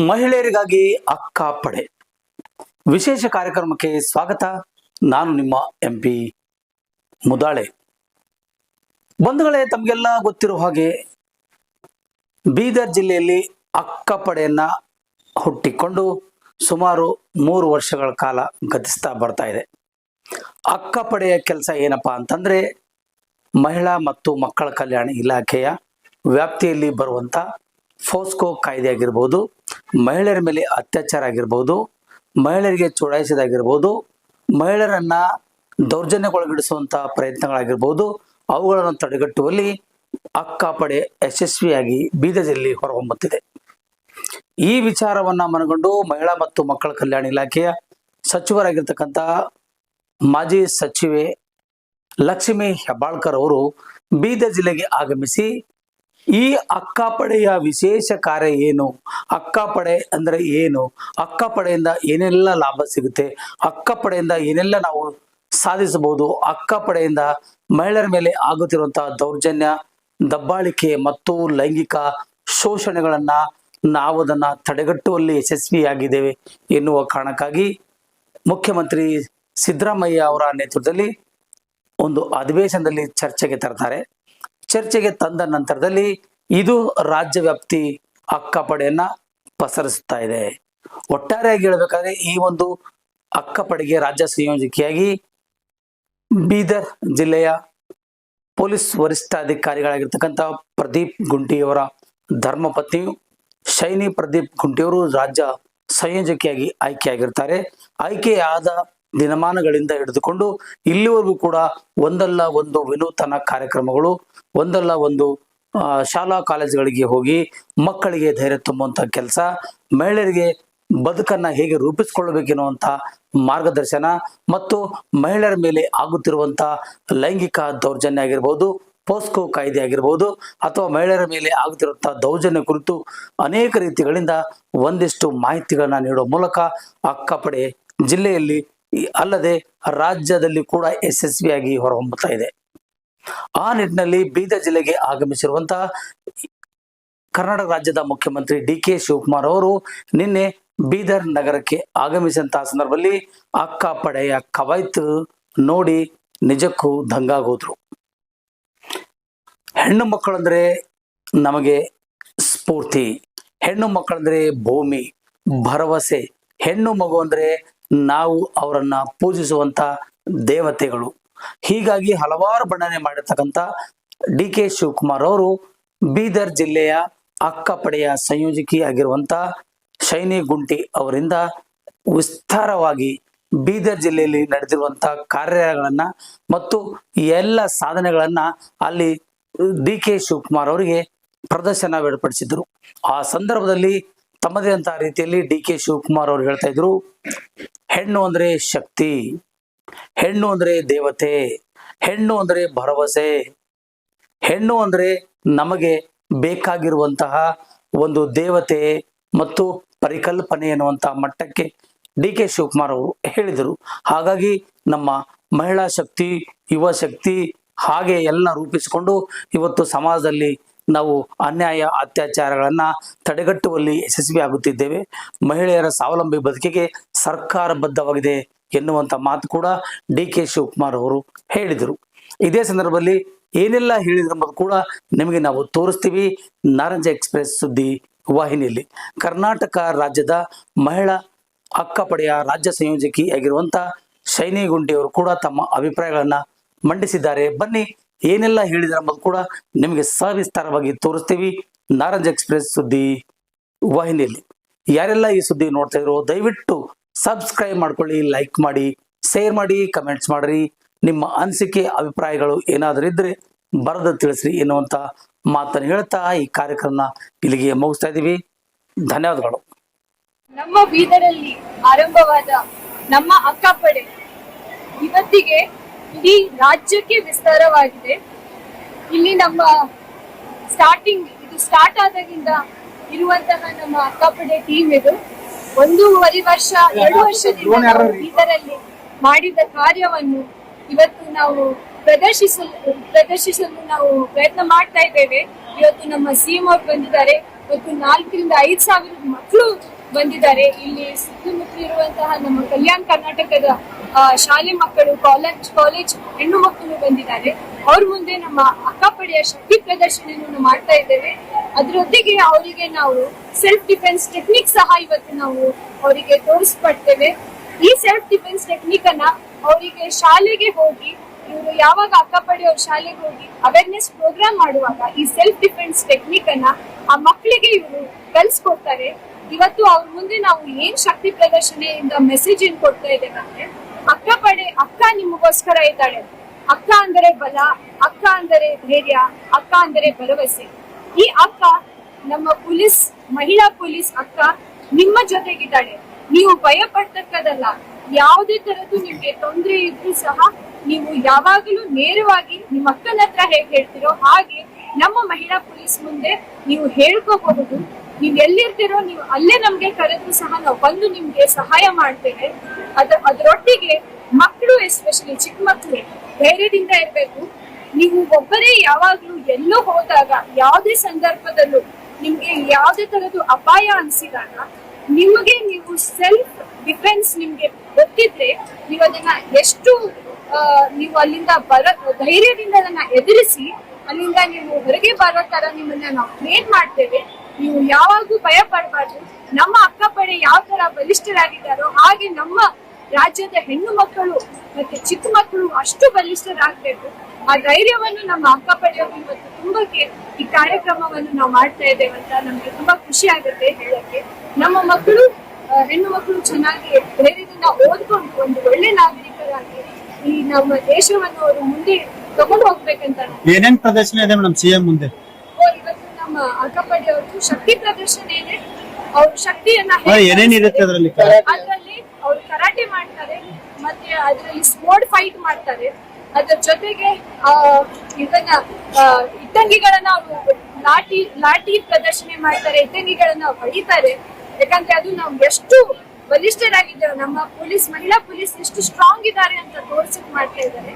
ಮಹಿಳೆಯರಿಗಾಗಿ ಅಕ್ಕ ಪಡೆ ವಿಶೇಷ ಕಾರ್ಯಕ್ರಮಕ್ಕೆ ಸ್ವಾಗತ. ನಾನು ನಿಮ್ಮ MP ಮುದಾಳೆ. ಬಂಧುಗಳೇ, ತಮಗೆಲ್ಲ ಗೊತ್ತಿರೋ ಹಾಗೆ ಬೀದರ್ ಜಿಲ್ಲೆಯಲ್ಲಿ ಅಕ್ಕ ಪಡೆಯನ್ನ ಹುಟ್ಟಿಕೊಂಡು ಸುಮಾರು 3 ವರ್ಷಗಳ ಕಾಲ ಗತಿಸ್ತಾ ಬರ್ತಾ ಇದೆ. ಅಕ್ಕ ಪಡೆಯ ಕೆಲಸ ಏನಪ್ಪಾ ಅಂತಂದ್ರೆ, ಮಹಿಳಾ ಮತ್ತು ಮಕ್ಕಳ ಕಲ್ಯಾಣ ಇಲಾಖೆಯ ವ್ಯಾಪ್ತಿಯಲ್ಲಿ ಬರುವಂತ ಫೋಸ್ಕೋ ಕಾಯ್ದೆ ಆಗಿರ್ಬೋದು, ಮಹಿಳೆಯರ ಮೇಲೆ ಅತ್ಯಾಚಾರ ಆಗಿರ್ಬೋದು, ಮಹಿಳೆಯರಿಗೆ ಚುಡಾಯಿಸೋದಾಗಿರ್ಬೋದು, ಮಹಿಳೆಯರನ್ನ ದೌರ್ಜನ್ಯಕ್ಕೊಳಗಿಡಿಸುವಂತ ಪ್ರಯತ್ನಗಳಾಗಿರ್ಬೋದು, ಅವುಗಳನ್ನು ತಡೆಗಟ್ಟುವಲ್ಲಿ ಅಕ್ಕ ಪಡೆ ಯಶಸ್ವಿಯಾಗಿ ಬೀದರ್ ಜಿಲ್ಲೆ ಹೊರಹೊಮ್ಮುತ್ತಿದೆ. ಈ ವಿಚಾರವನ್ನ ಮನಗೊಂಡು ಮಹಿಳಾ ಮತ್ತು ಮಕ್ಕಳ ಕಲ್ಯಾಣ ಇಲಾಖೆಯ ಸಚಿವರಾಗಿರ್ತಕ್ಕಂಥ ಮಾಜಿ ಸಚಿವೆ ಲಕ್ಷ್ಮಿ ಹೆಬ್ಬಾಳ್ಕರ್ ಅವರು ಬೀದರ್ ಜಿಲ್ಲೆಗೆ ಆಗಮಿಸಿ ಈ ಅಕ್ಕ ಪಡೆಯ ವಿಶೇಷ ಕಾರ್ಯ ಏನು, ಅಕ್ಕ ಪಡೆ ಅಂದ್ರೆ ಏನು, ಅಕ್ಕ ಪಡೆಯಿಂದ ಏನೆಲ್ಲ ಲಾಭ ಸಿಗುತ್ತೆ, ಅಕ್ಕ ಪಡೆಯಿಂದ ಏನೆಲ್ಲ ನಾವು ಸಾಧಿಸಬಹುದು, ಅಕ್ಕ ಪಡೆಯಿಂದ ಮಹಿಳೆಯರ ಮೇಲೆ ಆಗುತ್ತಿರುವಂತಹ ದೌರ್ಜನ್ಯ, ದಬ್ಬಾಳಿಕೆ ಮತ್ತು ಲೈಂಗಿಕ ಶೋಷಣೆಗಳನ್ನ ನಾವು ಅದನ್ನ ತಡೆಗಟ್ಟುವಲ್ಲಿ ಯಶಸ್ವಿಯಾಗಿದ್ದೇವೆ ಎನ್ನುವ ಕಾರಣಕ್ಕಾಗಿ ಮುಖ್ಯಮಂತ್ರಿ ಸಿದ್ದರಾಮಯ್ಯ ಅವರ ನೇತೃತ್ವದಲ್ಲಿ ಒಂದು ಅಧಿವೇಶನದಲ್ಲಿ ಚರ್ಚೆಗೆ ತರ್ತಾರೆ. ಚರ್ಚೆಗೆ ತಂದ ನಂತರದಲ್ಲಿ ಇದು ರಾಜ್ಯ ವ್ಯಾಪ್ತಿ ಅಕ್ಕ ಪಡೆಯನ್ನ ಪಸರಿಸ್ತಾ ಇದೆ. ಒಟ್ಟಾರೆಯಾಗಿ ಹೇಳಬೇಕಾದ್ರೆ ಈ ಒಂದು ಅಕ್ಕ ಪಡೆಗೆ ರಾಜ್ಯ ಸಂಯೋಜಕಿಯಾಗಿ ಬೀದರ್ ಜಿಲ್ಲೆಯ ಪೊಲೀಸ್ ವರಿಷ್ಠಾಧಿಕಾರಿಗಳಾಗಿರ್ತಕ್ಕಂಥ ಪ್ರದೀಪ್ ಗುಂಟಿಯವರ ಧರ್ಮಪತ್ನಿಯು ಶೈನಿ ಪ್ರದೀಪ್ ಗುಂಟಿಯವರು ರಾಜ್ಯ ಸಂಯೋಜಕಿಯಾಗಿ ಆಯ್ಕೆಯಾಗಿರ್ತಾರೆ. ಆಯ್ಕೆಯಾದ ದಿನಮಾನಗಳಿಂದ ಹಿಡಿದುಕೊಂಡು ಇಲ್ಲಿವರೆಗೂ ಕೂಡ ಒಂದಲ್ಲ ಒಂದು ವಿನೂತನ ಕಾರ್ಯಕ್ರಮಗಳು, ಒಂದಲ್ಲ ಒಂದು ಶಾಲಾ ಕಾಲೇಜುಗಳಿಗೆ ಹೋಗಿ ಮಕ್ಕಳಿಗೆ ಧೈರ್ಯ ತುಂಬುವಂತ ಕೆಲಸ, ಮಹಿಳೆಯರಿಗೆ ಬದುಕನ್ನ ಹೇಗೆ ರೂಪಿಸಿಕೊಳ್ಳಬೇಕೆನ್ನುವಂತ ಮಾರ್ಗದರ್ಶನ ಮತ್ತು ಮಹಿಳೆಯರ ಮೇಲೆ ಆಗುತ್ತಿರುವಂತ ಲೈಂಗಿಕ ದೌರ್ಜನ್ಯ ಆಗಿರ್ಬೋದು, ಪೋಸ್ಕೋ ಕಾಯ್ದೆ ಆಗಿರ್ಬೋದು, ಅಥವಾ ಮಹಿಳೆಯರ ಮೇಲೆ ಆಗುತ್ತಿರುವಂತಹ ದೌರ್ಜನ್ಯ ಕುರಿತು ಅನೇಕ ರೀತಿಗಳಿಂದ ಒಂದಿಷ್ಟು ಮಾಹಿತಿಗಳನ್ನ ನೀಡುವ ಮೂಲಕ ಅಕ್ಕಪಡೆ ಜಿಲ್ಲೆಯಲ್ಲಿ ಅಲ್ಲದೆ ರಾಜ್ಯದಲ್ಲಿ ಕೂಡ ಯಶಸ್ವಿಯಾಗಿ ಹೊರಹೊಮ್ಮುತ್ತಾ ಇದೆ. ಆ ನಿಟ್ಟಿನಲ್ಲಿ ಬೀದರ್ ಜಿಲ್ಲೆಗೆ ಆಗಮಿಸಿರುವಂತಹ ಕರ್ನಾಟಕ ರಾಜ್ಯದ ಮುಖ್ಯಮಂತ್ರಿ DK ಶಿವಕುಮಾರ್ ಅವರು ನಿನ್ನೆ ಬೀದರ್ ನಗರಕ್ಕೆ ಆಗಮಿಸಿದಂತಹ ಸಂದರ್ಭದಲ್ಲಿ ಅಕ್ಕ ಪಡೆಯ ಕವಾಯತು ನೋಡಿ ನಿಜಕ್ಕೂ ದಂಗಾಗೋದ್ರು. ಹೆಣ್ಣು ಮಕ್ಕಳಂದ್ರೆ ನಮಗೆ ಸ್ಫೂರ್ತಿ, ಹೆಣ್ಣು ಮಕ್ಕಳಂದ್ರೆ ಭೂಮಿ, ಭರವಸೆ, ಹೆಣ್ಣು ಮಗು ಅಂದ್ರೆ ನಾವು ಅವರನ್ನ ಪೂಜಿಸುವಂತ ದೇವತೆಗಳು. ಹೀಗಾಗಿ ಹಲವಾರು ಬಣ್ಣನೆ ಮಾಡಿರ್ತಕ್ಕಂಥ DK ಶಿವಕುಮಾರ್ ಅವರು ಬೀದರ್ ಜಿಲ್ಲೆಯ ಅಕ್ಕ ಪಡೆಯ ಸಂಯೋಜಕಿ ಆಗಿರುವಂತ ಶೈನಿ ಗುಂಟಿ ಅವರಿಂದ ವಿಸ್ತಾರವಾಗಿ ಬೀದರ್ ಜಿಲ್ಲೆಯಲ್ಲಿ ನಡೆದಿರುವಂತಹ ಕಾರ್ಯಗಳನ್ನ ಮತ್ತು ಎಲ್ಲ ಸಾಧನೆಗಳನ್ನ ಅಲ್ಲಿ DK ಶಿವಕುಮಾರ್ ಅವರಿಗೆ ಪ್ರದರ್ಶನ ಏರ್ಪಡಿಸಿದ್ರು. ಆ ಸಂದರ್ಭದಲ್ಲಿ ತಮ್ಮದೇ ಅಂತ ರೀತಿಯಲ್ಲಿ DK ಶಿವಕುಮಾರ್ ಅವರು ಹೇಳ್ತಾ ಇದ್ರು, ಹೆಣ್ಣು ಅಂದ್ರೆ ಶಕ್ತಿ, ಹೆಣ್ಣು ಅಂದ್ರೆ ದೇವತೆ, ಹೆಣ್ಣು ಅಂದ್ರೆ ಭರವಸೆ, ಹೆಣ್ಣು ಅಂದ್ರೆ ನಮಗೆ ಬೇಕಾಗಿರುವಂತಹ ಒಂದು ದೇವತೆ ಮತ್ತು ಪರಿಕಲ್ಪನೆ ಎನ್ನುವಂತಹ ಮಟ್ಟಕ್ಕೆ DK ಶಿವಕುಮಾರ್ ಅವರು ಹೇಳಿದರು. ಹಾಗಾಗಿ ನಮ್ಮ ಮಹಿಳಾ ಶಕ್ತಿ, ಯುವ ಶಕ್ತಿ ಹಾಗೆ ಎಲ್ಲ ರೂಪಿಸಿಕೊಂಡು ಇವತ್ತು ಸಮಾಜದಲ್ಲಿ ನಾವು ಅನ್ಯಾಯ ಅತ್ಯಾಚಾರಗಳನ್ನ ತಡೆಗಟ್ಟುವಲ್ಲಿ ಯಶಸ್ವಿ ಆಗುತ್ತಿದ್ದೇವೆ. ಮಹಿಳೆಯರ ಸ್ವಾವಲಂಬಿ ಬದುಕಿಗೆ ಸರ್ಕಾರ ಬದ್ಧವಾಗಿದೆ ಎನ್ನುವಂತ ಮಾತು ಕೂಡ DK ಶಿವಕುಮಾರ್ ಅವರು ಹೇಳಿದರು. ಇದೇ ಸಂದರ್ಭದಲ್ಲಿ ಏನೆಲ್ಲ ಹೇಳಿದ್ರು ಎಂಬುದು ಕೂಡ ನಿಮಗೆ ನಾವು ತೋರಿಸ್ತೀವಿ ನಾರಂಜ ಎಕ್ಸ್ಪ್ರೆಸ್ ಸುದ್ದಿ ವಾಹಿನಿಯಲ್ಲಿ. ಕರ್ನಾಟಕ ರಾಜ್ಯದ ಮಹಿಳಾ ಅಕ್ಕ ಪಡೆಯ ರಾಜ್ಯ ಸಂಯೋಜಕಿ ಆಗಿರುವಂತ ಶೈನಿ ಗುಂಟಿ ಅವರು ಕೂಡ ತಮ್ಮ ಅಭಿಪ್ರಾಯಗಳನ್ನ ಮಂಡಿಸಿದ್ದಾರೆ. ಬನ್ನಿ ಏನೆಲ್ಲ ಹೇಳಿದ್ರೆ ಎಂಬುದು ಕೂಡ ನಿಮಗೆ ಸವಿಸ್ತಾರವಾಗಿ ತೋರಿಸ್ತೀವಿ ನಾರಂಜ ಎಕ್ಸ್ಪ್ರೆಸ್ ಸುದ್ದಿ ವಾಹಿನಿಯಲ್ಲಿ. ಯಾರೆಲ್ಲ ಈ ಸುದ್ದಿ ನೋಡ್ತಾ ಇದ್ರು ದಯವಿಟ್ಟು ಸಬ್ಸ್ಕ್ರೈಬ್ ಮಾಡ್ಕೊಳ್ಳಿ, ಲೈಕ್ ಮಾಡಿ, ಶೇರ್ ಮಾಡಿ, ಕಮೆಂಟ್ಸ್ ಮಾಡ್ರಿ. ನಿಮ್ಮ ಅನಿಸಿಕೆ ಅಭಿಪ್ರಾಯಗಳು ಏನಾದರೂ ಇದ್ರೆ ಬರೆದು ತಿಳಿಸ್ರಿ ಎನ್ನುವಂತ ಮಾತನ್ನು ಹೇಳ್ತಾ ಈ ಕಾರ್ಯಕ್ರಮ ಇಲ್ಲಿಗೆ ಮುಗಿಸ್ತಾ ಇದೀವಿ. ಧನ್ಯವಾದಗಳು. ನಮ್ಮ ಬೀದರಲ್ಲಿ ಆರಂಭವಾದ ನಮ್ಮ ಅಕ್ಕ ಪಡೆ ಇವತ್ತಿಗೆ ಇಡೀ ರಾಜ್ಯಕ್ಕೆ ವಿಸ್ತಾರವಾಗಿದೆ. ಇಲ್ಲಿ ನಮ್ಮ ಸ್ಟಾರ್ಟ್ ಆದಾಗಿಂದ ಇರುವಂತಹ ನಮ್ಮ ಅಕ್ಕ ಪಡೆ ಟೀಮ್ ಇದು 1.5 ವರ್ಷ 2 ವರ್ಷದಿಂದ ನಾವು ಬೀದರಲ್ಲಿ ಮಾಡಿದ ಕಾರ್ಯವನ್ನು ಇವತ್ತು ನಾವು ಪ್ರದರ್ಶಿಸಲು ನಾವು ಪ್ರಯತ್ನ ಮಾಡ್ತಾ ಇದ್ದೇವೆ. ಇವತ್ತು ನಮ್ಮ CM ಅವರು ಬಂದಿದ್ದಾರೆ. ಮತ್ತು 4,000-5,000 ಮಕ್ಕಳು ಬಂದಿದ್ದಾರೆ. ಇಲ್ಲಿ ಸುತ್ತಮುತ್ತ ಇರುವಂತಹ ನಮ್ಮ ಕಲ್ಯಾಣ ಕರ್ನಾಟಕದ ಶಾಲೆ ಮಕ್ಕಳು, ಕಾಲೇಜ್ ಹೆಣ್ಣು ಮಕ್ಕಳು ಬಂದಿದ್ದಾರೆ. ಅವ್ರ ಮುಂದೆ ನಮ್ಮ ಅಕ್ಕಪಡೆಯ ಶಕ್ತಿ ಪ್ರದರ್ಶನ ಮಾಡ್ತಾ ಇದ್ದೇವೆ. ಅದರೊಟ್ಟಿಗೆ ಅವರಿಗೆ ನಾವು ಸೆಲ್ಫ್ ಡಿಫೆನ್ಸ್ ಟೆಕ್ನಿಕ್ ಸಹ ಇವತ್ತು ನಾವು ಅವರಿಗೆ ತೋರಿಸ್ಕೊಡ್ತೇವೆ. ಈ ಸೆಲ್ಫ್ ಡಿಫೆನ್ಸ್ ಟೆಕ್ನಿಕ್ ಅನ್ನ ಅವರಿಗೆ ಶಾಲೆಗೆ ಹೋಗಿ, ಇವರು ಯಾವಾಗ ಅಕ್ಕಪಡೆಯವ್ರ ಶಾಲೆಗೆ ಹೋಗಿ ಅವೇರ್ನೆಸ್ ಪ್ರೋಗ್ರಾಮ್ ಮಾಡುವಾಗ ಈ ಸೆಲ್ಫ್ ಡಿಫೆನ್ಸ್ ಟೆಕ್ನಿಕ್ ಅನ್ನ ಆ ಮಕ್ಕಳಿಗೆ ಇವರು ಕಲಿಸ್ಕೊಡ್ತಾರೆ. ಇವತ್ತು ಅವ್ರ ಮುಂದೆ ನಾವು ಏನ್ ಶಕ್ತಿ ಪ್ರದರ್ಶನೆಯಿಂದ ಮೆಸೇಜ್ ಏನ್ ಕೊಡ್ತಾ ಇದ್ದೇವೆ ಅಂದ್ರೆ, ಅಕ್ಕ ನಿಮಗೋಸ್ಕರ ಇದ್ದಾಳೆ. ಅಕ್ಕ ಅಂದರೆ ಬಲ, ಅಕ್ಕ ಅಂದರೆ ಧೈರ್ಯ, ಅಕ್ಕ ಅಂದರೆ ಭರವಸೆ. ಈ ಅಕ್ಕ ನಮ್ಮ ಮಹಿಳಾ ಪೊಲೀಸ್ ಅಕ್ಕ ನಿಮ್ಮ ಜೊತೆಗಿದ್ದಾಳೆ. ನೀವು ಭಯ ಪಡ್ತಕ್ಕದಲ್ಲ. ಯಾವುದೇ ತರದ್ದು ನಿಮ್ಗೆ ತೊಂದರೆ ಇದ್ರೂ ಸಹ ನೀವು ಯಾವಾಗಲೂ ನೇರವಾಗಿ ನಿಮ್ಮ ಅಕ್ಕನ ಹತ್ರ ಹೇಗೆ ಹೇಳ್ತಿರೋ ಹಾಗೆ ನಮ್ಮ ಮಹಿಳಾ ಪೊಲೀಸ್ ಮುಂದೆ ನೀವು ಹೇಳ್ಕೋಬಹುದು. ನೀವ್ ಎಲ್ಲಿರ್ತೀರೋ ನೀವು ಅಲ್ಲೇ ನಮ್ಗೆ ಕರೆದ್ರು ಸಹ ನಾವು ಬಂದು ನಿಮ್ಗೆ ಸಹಾಯ ಮಾಡ್ತೇವೆ. ಅದರೊಟ್ಟಿಗೆ ಮಕ್ಕಳು, ಎಸ್ಪೆಷಲಿ ಚಿಕ್ಕ ಮಕ್ಕಳು ಧೈರ್ಯದಿಂದ ಇರ್ಬೇಕು. ನೀವು ಒಬ್ಬರೇ ಯಾವಾಗ್ಲೂ ಎಲ್ಲೋ ಹೋದಾಗ, ಯಾವುದೇ ಸಂದರ್ಭದಲ್ಲೂ ನಿಮ್ಗೆ ಯಾವುದೇ ತರದ್ದು ಅಪಾಯ ಅನ್ಸಿದಾಗ ನೀವು ಸೆಲ್ಫ್ ಡಿಫೆನ್ಸ್ ನಿಮ್ಗೆ ಗೊತ್ತಿದ್ರೆ ನೀವು ಅದನ್ನ ಎಷ್ಟು ನೀವು ಅಲ್ಲಿಂದ ಧೈರ್ಯದಿಂದ ಅದನ್ನ ಎದುರಿಸಿ ಅಲ್ಲಿಂದ ನೀವು ಹೊರಗೆ ಬರೋ ತರ ನಿಮ್ಮನ್ನ ನಾವು ಟ್ರೈನ್ ಮಾಡ್ತೇವೆ. ನೀವು ಯಾವಾಗೂ ಭಯ ಪಡಬಾರ್ದು. ನಮ್ಮ ಅಕ್ಕಪಡೆ ಯಾವ ತರ ಬಲಿಷ್ಠರಾಗಿದ್ದಾರೋ ಹಾಗೆ ನಮ್ಮ ರಾಜ್ಯದ ಹೆಣ್ಣು ಮಕ್ಕಳು ಮತ್ತೆ ಚಿಕ್ಕ ಮಕ್ಕಳು ಅಷ್ಟು ಬಲಿಷ್ಠರಾಗಬೇಕು. ಆ ಧೈರ್ಯವನ್ನು ನಮ್ಮ ಅಕ್ಕಪಡೆಯವರು ಇವತ್ತು ತುಂಬಕ್ಕೆ ಈ ಕಾರ್ಯಕ್ರಮವನ್ನು ನಾವು ಮಾಡ್ತಾ ಇದ್ದೇವೆ ಅಂತ ನಮ್ಗೆ ತುಂಬಾ ಖುಷಿ ಆಗುತ್ತೆ ಹೇಳಕ್ಕೆ. ನಮ್ಮ ಮಕ್ಕಳು, ಹೆಣ್ಣು ಮಕ್ಕಳು ಚೆನ್ನಾಗಿ ಧೈರ್ಯದಿಂದ ಓದ್ಕೊಂಡು ಒಂದು ಒಳ್ಳೆ ನಾಗರಿಕರಾಗಿ ಈ ನಮ್ಮ ದೇಶವನ್ನು ಅವರು ಮುಂದೆ ತಗೊಂಡು ಹೋಗ್ಬೇಕಂತ. ಏನೇನ್ ಪ್ರದರ್ಶನ ಇದೆ ಮೇಡಮ್ ಸಿಎಂ ಮುಂದೆ? ಇವತ್ತು ನಮ್ಮ ಅಕ್ಕಪಡೆಯವ್ರದ್ದು ಶಕ್ತಿ ಪ್ರದರ್ಶನ ಇದೆ. ಅವ್ರ ಶಕ್ತಿಯನ್ನ ಏನೇನಿರುತ್ತೆ ಅದರಲ್ಲಿ? ಅವ್ರು ಕರಾಟೆ ಮಾಡ್ತಾರೆ, ಮತ್ತೆ ಅದರಲ್ಲಿ ಸ್ಪೋರ್ಟ್ ಫೈಟ್ ಮಾಡ್ತಾರೆ. ಅದ್ರ ಜೊತೆಗೆ ಇಟ್ಟಂಗಿಗಳನ್ನ ಅವರು ಲಾಠಿ ಪ್ರದರ್ಶನ ಮಾಡ್ತಾರೆ, ಇಟ್ಟಂಗಿಗಳನ್ನ ಹೊಡಿತಾರೆ. ಯಾಕಂದ್ರೆ ಅದು ನಾವು ಎಷ್ಟು ಬಲಿಷ್ಠರಾಗಿದ್ದೇವೆ, ನಮ್ಮ ಮಹಿಳಾ ಪೊಲೀಸ್ ಎಷ್ಟು ಸ್ಟ್ರಾಂಗ್ ಇದ್ದಾರೆ ಅಂತ ತೋರ್ಸಕ್ ಮಾಡ್ತಾ ಇದ್ದಾರೆ.